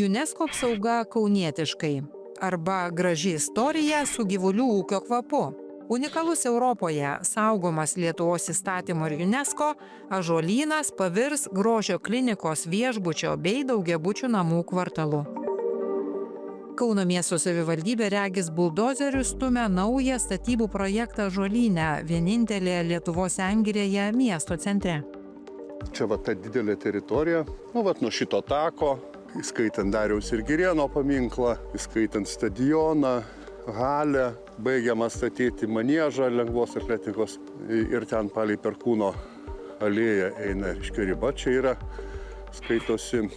UNESCO apsauga kaunietiškai arba graži istorija su gyvulių ūkio kvapu. Unikalus Europoje saugomas Lietuvos įstatymų ir UNESCO ąžuolynas pavirs grožio klinikos viešbučio bei daugiabučių namų kvartalu. Kauno miesto savivaldybė regis buldozeriu stumia naują statybų projektą ąžuolyne, vienintelėje Lietuvos sengirėje miesto centre. Čia ta didelė teritorija, nuo šito tako, įskaitant Dariaus ir Girėno paminklą, įskaitant stadioną, halę, baigiama statyti maniežą lengvos atletikos ir ten palei Perkūno alėją eina riba. Čia yra, skaitosi,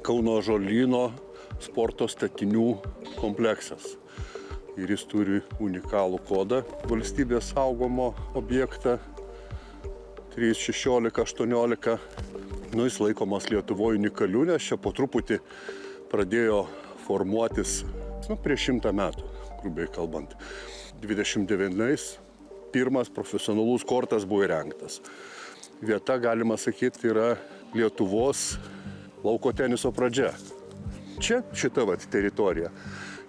Kauno ąžuolyno sporto statinių kompleksas. Ir jis turi unikalų kodą valstybės saugomo objektą 31618. Jis laikomas Lietuvoje unikaliu, nes čia po truputį pradėjo formuotis prieš 100 metų, grubiai kalbant. 29 pirmas profesionalus kortas buvo įrengtas. Vieta, galima sakyti, yra Lietuvos lauko teniso pradžia. Čia šita teritorija.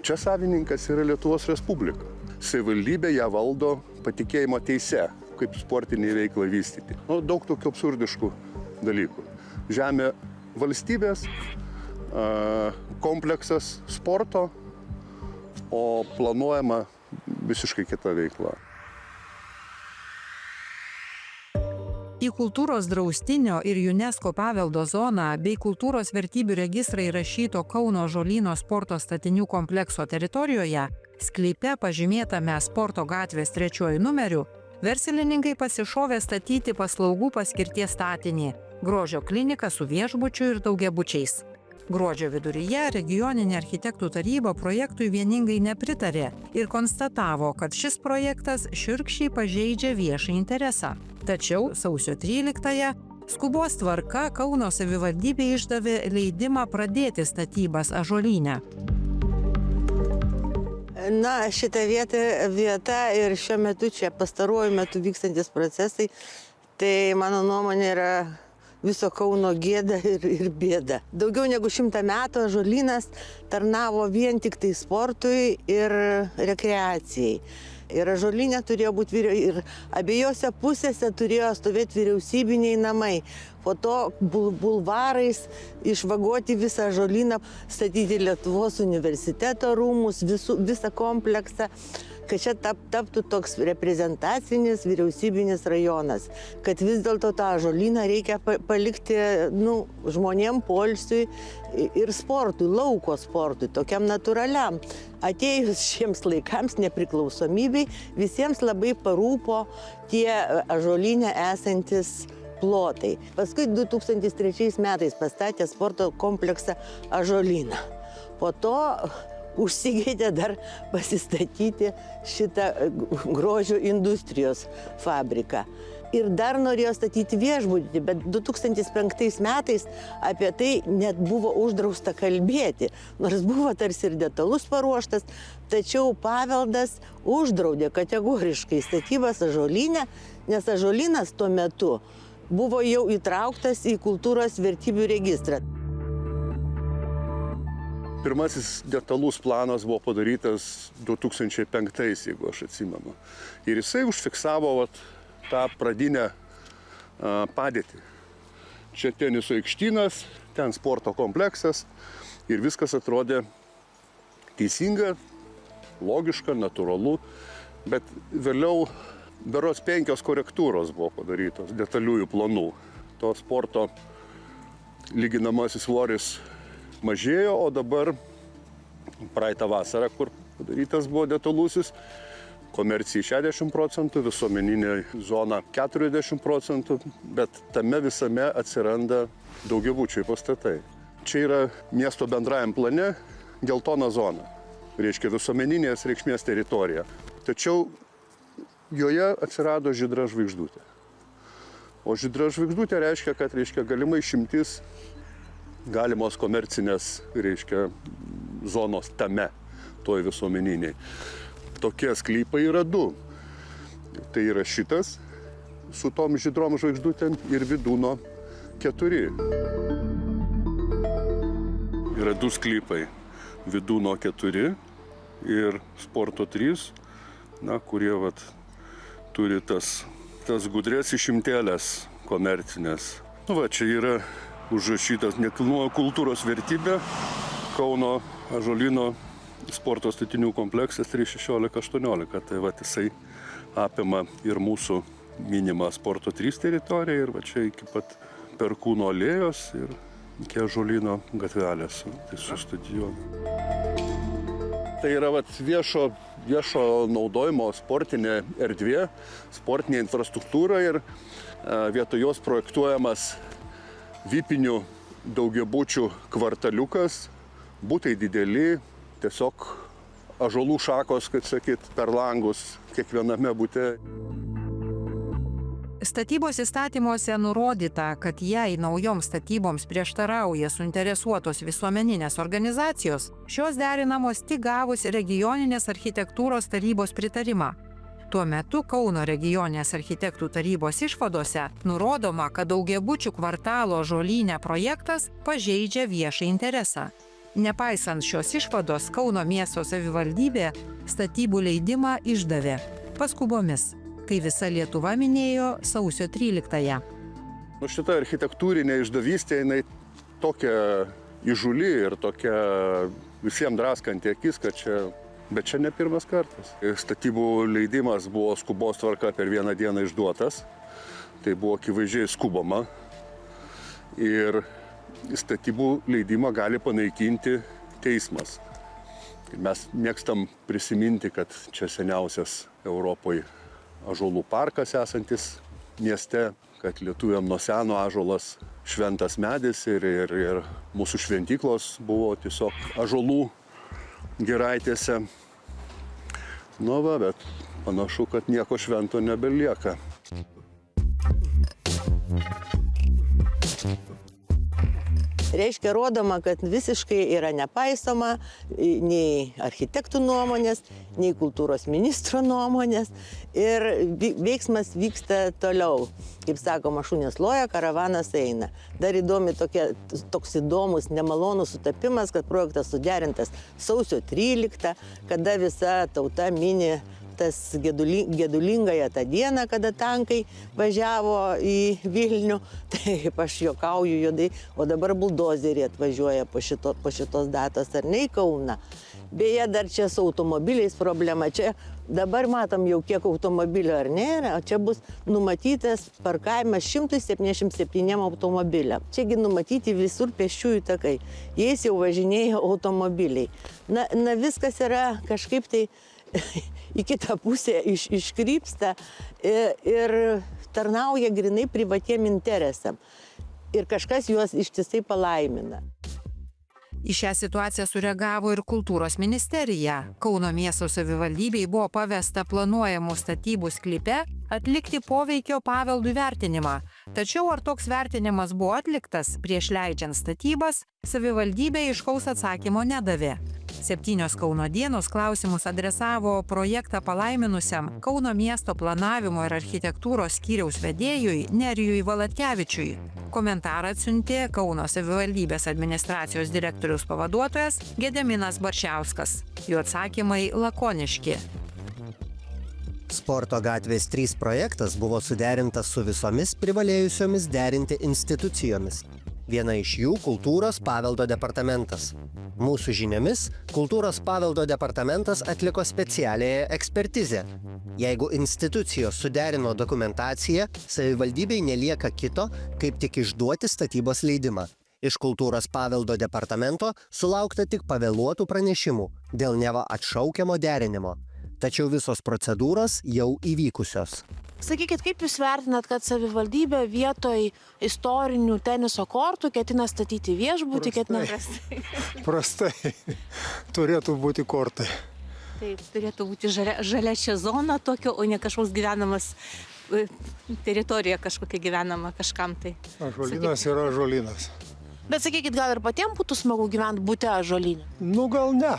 Čia savininkas yra Lietuvos Respublika. Savivaldybė ją valdo patikėjimo teise, kaip sportinį veiklą vystyti. Daug tokių absurdiškų dalykų. Žemė valstybės, kompleksas sporto, o planuojama visiškai kita veikla. Į kultūros draustinio ir UNESCO paveldo zoną bei kultūros vertybių registrą įrašyto Kauno ąžuolyno sporto statinių komplekso teritorijoje, sklype pažymėtame Sporto gatvės 3 numeriu, verslininkai pasišovė statyti paslaugų paskirties statinį – grožio kliniką su viešbučiu ir daugiabučiais. Gruodžio viduryje regioninė architektų taryba projektui vieningai nepritarė ir konstatavo, kad šis projektas šiurkščiai pažeidžia viešą interesą. Tačiau sausio 13-ąją skubos tvarka Kauno savivaldybė išdavė leidimą pradėti statybas ąžuolyne. Šita vieta ir šiuo metu čia pastaruoju metu vykstantis procesai, tai mano nuomonė yra viso Kauno gėda ir bėda. Daugiau negu 100 metų ąžuolynas tarnavo vien tik tai sportui ir rekreacijai. Ir ąžuolyne turėjo būti ir abiejose pusėse turėjo stovėti vyriausybiniai namai. Po to bulvarais išvaguoti visą ąžuolyną, statyti Lietuvos universiteto rūmus, visą kompleksą, kad čia taptų toks reprezentacinis vyriausybinis rajonas. Kad vis dėlto tą ąžuolyną reikia palikti žmonėm poilsiui ir sportui, lauko sportui, tokiam natūraliam. Atėjus šiems laikams nepriklausomybei, visiems labai parūpo tie ąžuolyne esantis plotai. Paskui 2003 metais pastatė sporto kompleksą ąžuolyną. Po to užsigeidė dar pasistatyti šitą grožio industrijos fabriką. Ir dar norėjo statyti viešbutį, bet 2005 metais apie tai net buvo uždrausta kalbėti. Nors buvo tarsi ir detalus paruoštas, tačiau paveldas uždraudė kategoriškai statybas ąžuolyne, nes ąžuolynas tuo metu buvo jau įtrauktas į kultūros vertybių registrą. Pirmasis detalus planas buvo padarytas 2005, jeigu aš atsimenu. Ir jisai užfiksavo tą pradinę padėtį. Čia teniso aikštynas, ten sporto kompleksas ir viskas atrodė teisinga, logiška, natūralu, bet vėliau berods 5 korektūros buvo padarytos detaliųjų planų. To sporto lyginamasis svoris mažėjo, o dabar praeitą vasarą, kur padarytas buvo detalusis, komercijai 60%, visuomeninė zona 40%, bet tame visame atsiranda daugiabučiai pastatai. Čia yra miesto bendrajam plane geltona zona, reiškia visuomeninės reikšmės teritorija. Tačiau joje atsirado žydra žvaigždutė. O žydra žvaigždutė reiškia, kad galima išimtis galimos komercinės, zonos tame, toj visuomeniniai. Tokie sklypai yra 2. Tai yra šitas su tom žydrom žvaigždutėm ir Vidūno 4. yra 2 sklypai. Vidūno 4 ir sporto 3, kurie turi tas gudrės išimtėlės komercinės. Čia yra užrašytas nekilnojamo kultūros vertybė Kauno ąžuolyno sporto statinių kompleksas 316-18. Tai jisai apima ir mūsų minimą sporto 3 teritoriją ir čia iki pat Perkūno alėjos ir iki ąžuolyno gatvelės. Tai su stadionu. Tai yra viešo naudojimo sportinė erdvė, sportinė infrastruktūra ir vietoj jos projektuojamas vipinių daugiabučių kvartaliukas, butai dideli, tiesiog ąžuolų šakos, kaip sakyt, per langus kiekviename bute. Statybos įstatymuose nurodyta, kad jei naujoms statyboms prieštarauja suinteresuotos visuomeninės organizacijos, šios derinamos tik gavus regioninės architektūros tarybos pritarimą. Tuo metu Kauno regioninės architektų tarybos išvadose nurodoma, kad daugiabučių kvartalo Ąžuolyne projektas pažeidžia viešą interesą. Nepaisant šios išvados, Kauno miesto savivaldybė statybų leidimą išdavė paskubomis, kai visa Lietuva minėjo sausio 13-ąją. Šita architektūrinė išdavystė, jinai tokia įžūli ir tokia visiems draskanti akis, bet čia ne pirmas kartas. Statybų leidimas buvo skubos tvarka per vieną dieną išduotas, tai buvo akivaizdžiai skubama ir statybų leidimą gali panaikinti teismas. Mes mėgstam prisiminti, kad čia seniausias Europoje ąžuolų parkas esantis mieste, kad lietuviam nuo seno ąžuolas šventas medis ir mūsų šventyklos buvo tiesiog ąžuolų giraitėse. Bet panašu, kad nieko švento nebelieka. Reiškia, rodoma, kad visiškai yra nepaisoma nei architektų nuomonės, nei kultūros ministro nuomonės ir veiksmas vyksta toliau. Kaip sakoma, šunys loja, karavanas eina. Dar toks įdomus, nemalonus sutapimas, kad projektas suderintas sausio 13, kada visa tauta mini tas gedulingąją tą dieną, kada tankai važiavo į Vilnių, taip aš juokauju juodai, o dabar buldozeriai atvažiuoja po šitos datos, ar ne į Kauną. Beje, dar čia su automobiliais problema, čia dabar matom jau kiek automobilių ar nėra, o čia bus numatytas parkavimas 177 automobiliam. Čiagi numatyti visur pėsčiųjų takai, jais jau važinėja automobiliai. Na viskas yra kažkaip tai į kitą pusę iškrypsta ir tarnauja grinai privatiem interesam. Ir kažkas juos ištisai palaimina. Į šią situaciją sureagavo ir kultūros ministerija. Kauno miesto savivaldybei buvo pavesta planuojamų statybų sklype atlikti poveikio paveldui vertinimą. Tačiau ar toks vertinimas buvo atliktas prieš leidžiant statybas, savivaldybė aiškaus atsakymo nedavė. 7 Kauno dienos klausimus adresavo projektą palaiminusiam Kauno miesto planavimo ir architektūros skyriaus vedėjui Nerijui Valatkevičiui. Komentarą atsiuntė Kauno savivaldybės administracijos direktoriaus pavaduotojas Gediminas Baršiauskas. Jo atsakymai lakoniški. Sporto gatvės 3 projektas buvo suderintas su visomis privalėjusiomis derinti institucijomis. Viena iš jų – Kultūros paveldo departamentas. Mūsų žiniomis, Kultūros paveldo departamentas atliko specialiąją ekspertizę. Jeigu institucijos suderino dokumentaciją, savivaldybei nelieka kito, kaip tik išduoti statybos leidimą. Iš Kultūros paveldo departamento sulaukta tik pavėluotų pranešimų dėl neva atšaukiamo derinimo. Tačiau visos procedūros jau įvykusios. Sakykit, kaip jūs vertinat, kad savivaldybė vietoj istorinių teniso kortų ketina statyti viešbutį, Prastai. Turėtų būti kortai. Taip, turėtų būti žalia čia zona tokio, o ne kažkoks gyvenamas teritorija kažkokia gyvenama kažkam tai. Ąžuolynas yra ąžuolynas. Bet sakykit, gal ir patiems būtų smagu gyventi bute ąžuolyne? Gal ne.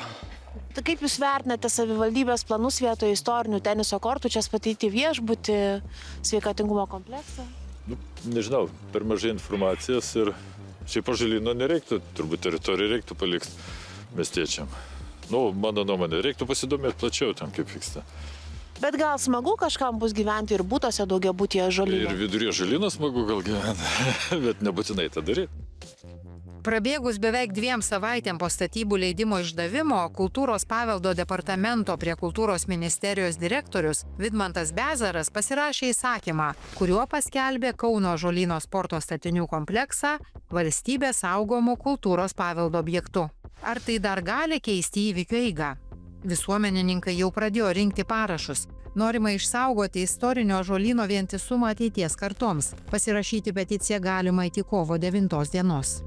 Tai kaip jūs vertinate savivaldybės planus vietoj istorinių teniso kortų čia statyti viešbutį, sveikatingumo kompleksą? Nežinau, per mažai informacijos ir Šiaip Ąžuolyno nereiktų, turbūt teritoriją reiktų palikti miestiečiam. Mano nuomonė, reiktų pasidomėti plačiau ten, kaip vyksta. Bet gal smagu kažkam bus gyventi ir būtuose daugiabutyje Ąžuolyne? Ir viduryje Ąžuolyno smagu gal gyventi, bet nebūtinai tą daryti. Prabėgus beveik 2 savaitėm po statybų leidimo išdavimo, Kultūros paveldo departamento prie Kultūros ministerijos direktorius Vidmantas Bezaras pasirašė įsakymą, kuriuo paskelbė Kauno Ąžuolyno sporto statinių kompleksą valstybės saugomų kultūros paveldo objektu. Ar tai dar gali keisti įvykių eigą? Visuomenininkai jau pradėjo rinkti parašus. Norima išsaugoti istorinio Ąžuolyno vientisumą ateities kartoms. Pasirašyti peticiją galima iki kovo 9 dienos.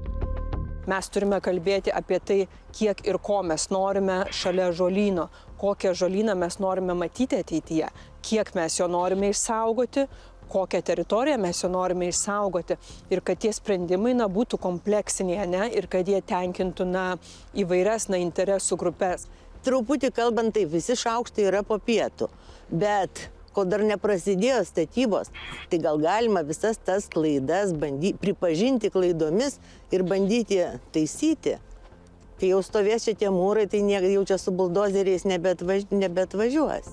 Mes turime kalbėti apie tai, kiek ir ko mes norime šalia Ąžuolyno, kokią Ąžuolyną mes norime matyti ateityje, kiek mes jo norime išsaugoti, kokią teritoriją mes jo norime išsaugoti ir kad tie sprendimai būtų kompleksiniai, ir kad jie tenkintų įvairias interesų grupės. Truputį kalbant, tai visi šaukštai yra po pietų, bet kol dar neprasidėjo statybos, tai gal galima visas tas klaidas pripažinti klaidomis ir bandyti taisyti. Kai jau stovės šitie mūrai, tai jau čia su buldozeriais nebeatvažiuos.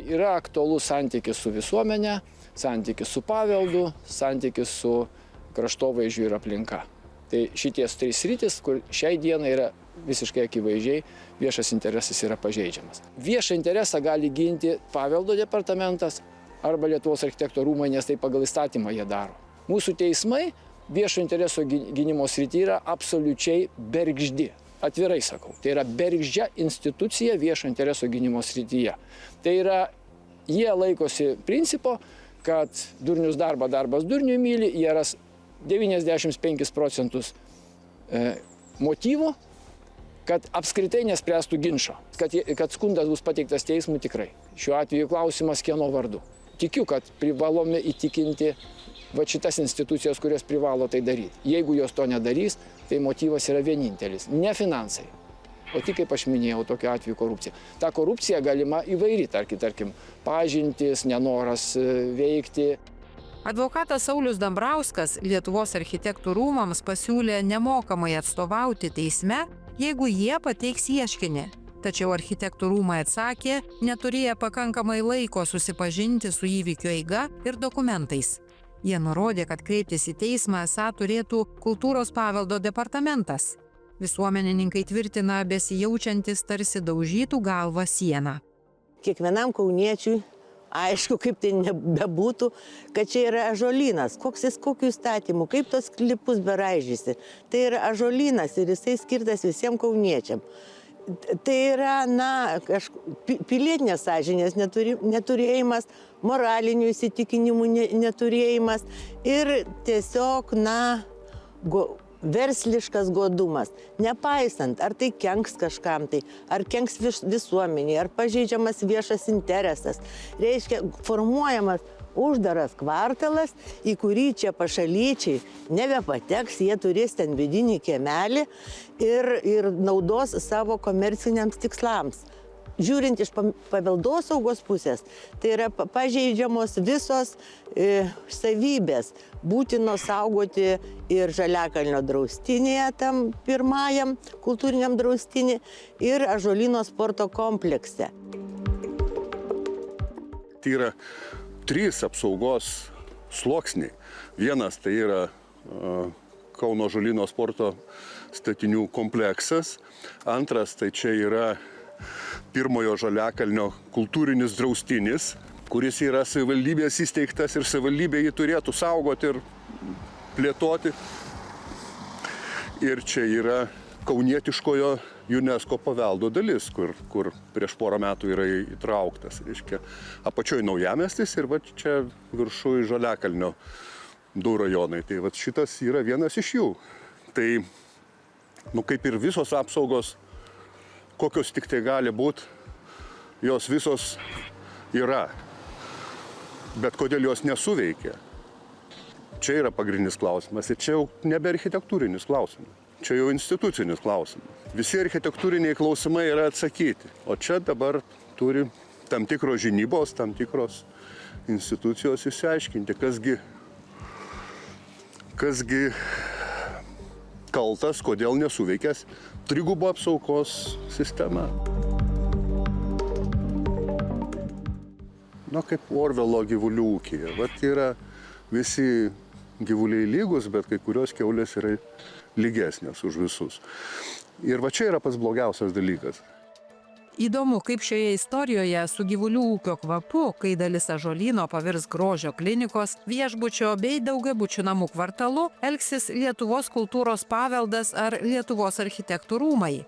Yra aktualus santykis su visuomenė, santykis su paveldu, santykis su kraštovaizdžiu ir aplinka. Tai šities 3 sritis, kur šiai dienai yra visiškai akivaizdžiai viešas interesas yra pažeidžiamas. Viešą interesą gali ginti paveldo departamentas arba Lietuvos architektų rūmai, nes tai pagal įstatymą jie daro. Mūsų teismai viešo intereso gynimo srity yra absoliučiai bergždi. Atvirai sakau, tai yra bergždžia institucija viešo intereso gynimo srityje. Tai yra, jie laikosi principo, kad durnius darbas durniui myli, jie ras 95% motyvų, kad apskritai nespręstų ginčo, kad skundas bus pateiktas teismui tikrai. Šiuo atveju klausimas kieno vardu. Tikiu, kad privalome įtikinti šitas institucijas, kurios privalo tai daryti. Jeigu jos to nedarys, tai motyvas yra vienintelis, ne finansai, o tik, kaip aš minėjau, tokiu atveju korupcija. Ta korupcija galima įvairi, tarkim, pažintis, nenoras veikti. Advokatas Saulius Dambrauskas Lietuvos architektų rūmams pasiūlė nemokamai atstovauti teisme, jeigu jie pateiks ieškinį. Tačiau architektų rūmai atsakė, neturėję pakankamai laiko susipažinti su įvykio eiga ir dokumentais. Jie nurodė, kad kreiptis į teismą esą turėtų Kultūros paveldo departamentas. Visuomenininkai tvirtina besijaučiantis tarsi daužytų galvą sieną. Kiekvienam kauniečiui aišku, kaip tai bebūtų, kad čia yra Ąžuolynas. Kokiu įstatymu, kaip tos klipus beraižysi. Tai yra Ąžuolynas ir jisai skirtas visiems kauniečiam. Tai yra, pilietinės sąžinės neturėjimas, moralinių įsitikinimų neturėjimas ir tiesiog, versliškas godumas. Nepaisant, ar tai kenks kažkam tai, ar kenks visuomeniai, ar pažeidžiamas viešas interesas. Reiškia, formuojamas uždaras kvartalas, į kurį čia pašalyčiai nebepateks, jie turės ten vidinį kiemelį ir naudos savo komerciniams tikslams. Žiūrint iš paveldosaugos pusės, tai yra pažeidžiamos visos savybės, būtino saugoti ir Žaliakalnio draustinėje, tam pirmajam kultūriniam draustinį, ir Ąžuolyno sporto komplekse. Tai yra 3 apsaugos sluoksniai. Vienas tai yra Kauno Ąžuolyno sporto statinių kompleksas, antras tai čia yra pirmojo Žaliakalnio kultūrinis draustinis, kuris yra savivaldybės įsteigtas ir savivaldybė jį turėtų saugoti ir plėtoti. Ir čia yra kaunietiškojo UNESCO paveldo dalis, kur prieš porą metų yra įtrauktas. Reiškia, apačioj Naujamiestis ir čia viršuj Žaliakalnio 2 rajonai. Tai šitas yra vienas iš jų. Tai, kaip ir visos apsaugos, kokios tik tai gali būti, jos visos yra. Bet kodėl jos nesuveikia? Čia yra pagrindinis klausimas. Ir čia jau nebe architektūrinis klausimas. Čia jau institucinis klausimas. Visi architektūriniai klausimai yra atsakyti. O čia dabar turi tam tikros žinybos, tam tikros institucijos išsiaiškinti, kasgi kaltas, kodėl nesuveikęs trigubo apsaugos sistema. Na, kaip Orvelo gyvulių ūkyje. Vat yra visi gyvuliai lygus, bet kai kurios kiaulės yra lygesnės už visus. Ir va čia yra pats blogiausias dalykas. Įdomu, kaip šioje istorijoje su gyvulių ūkio kvapu, kai dalis ąžuolyno pavirs grožio klinikos, viešbučio bei daugiabučių namų kvartalu, elgsis Lietuvos kultūros paveldas ar Lietuvos architektų rūmai.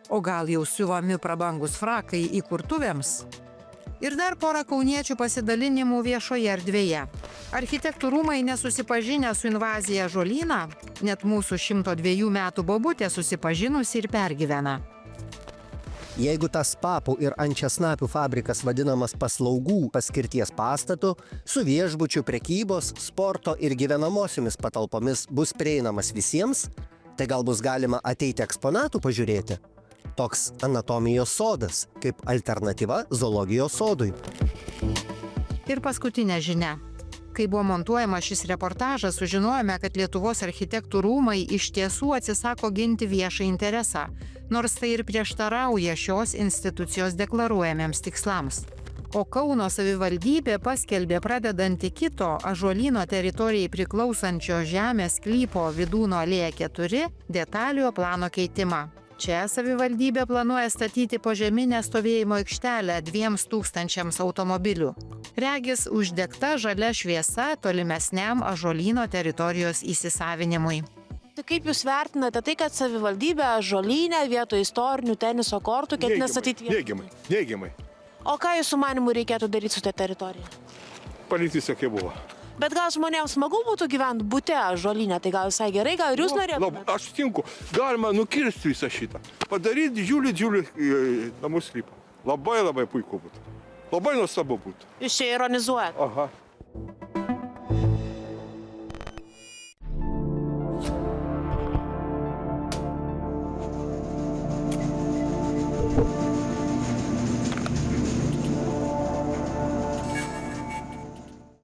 O gal jau siuvami prabangus frakai įkurtuvėms? Ir dar porą kauniečių pasidalinimų viešoje erdvėje. Architektų rūmai nesusipažinę su invazija ąžuolyną, net mūsų 102 metų bobutė susipažinusi ir pergyvena. Jeigu tas papų ir ančiasnapių fabrikas vadinamas paslaugų paskirties pastatu, su viešbučių, prekybos, sporto ir gyvenamosiomis patalpomis bus prieinamas visiems, tai gal bus galima ateiti eksponatų pažiūrėti. Toks anatomijos sodas, kaip alternatyva zoologijos sodui. Ir paskutinė žinia. Kai buvo montuojamas šis reportažas, sužinojome, kad Lietuvos architektų rūmai iš tiesų atsisako ginti viešą interesą, nors tai ir prieštarauja šios institucijos deklaruojamiems tikslams. O Kauno savivaldybė paskelbė pradedanti kito ąžuolyno teritorijai priklausančio žemės sklypo Vydūno alėja 4 detaliojo plano keitimą. Čia savivaldybė planuoja statyti požeminę stovėjimo aikštelę 2000 automobilių. Regis uždegta žalia šviesa tolimesniam ąžuolyno teritorijos įsisavinimui. Tai kaip Jūs vertinate tai, kad savivaldybė ąžuolyne vietoj istorinių teniso kortų ketina statyti vietą? Neigiamai. O ką Jūsų manimų reikėtų daryti su ta teritorija? Palikti visą, kaip buvo. Bet gal žmonėms smagu būtų gyventi bute ąžuolyne, tai gal visai gerai, gal ir Jūs norėtumėte? Aš sutinku, galima nukirsti visą šitą. Padaryti didžiulį namų sklypą. Labai puiku būtų. Labai nuostabu būtų. Jūs čia ironizuojat? Aha.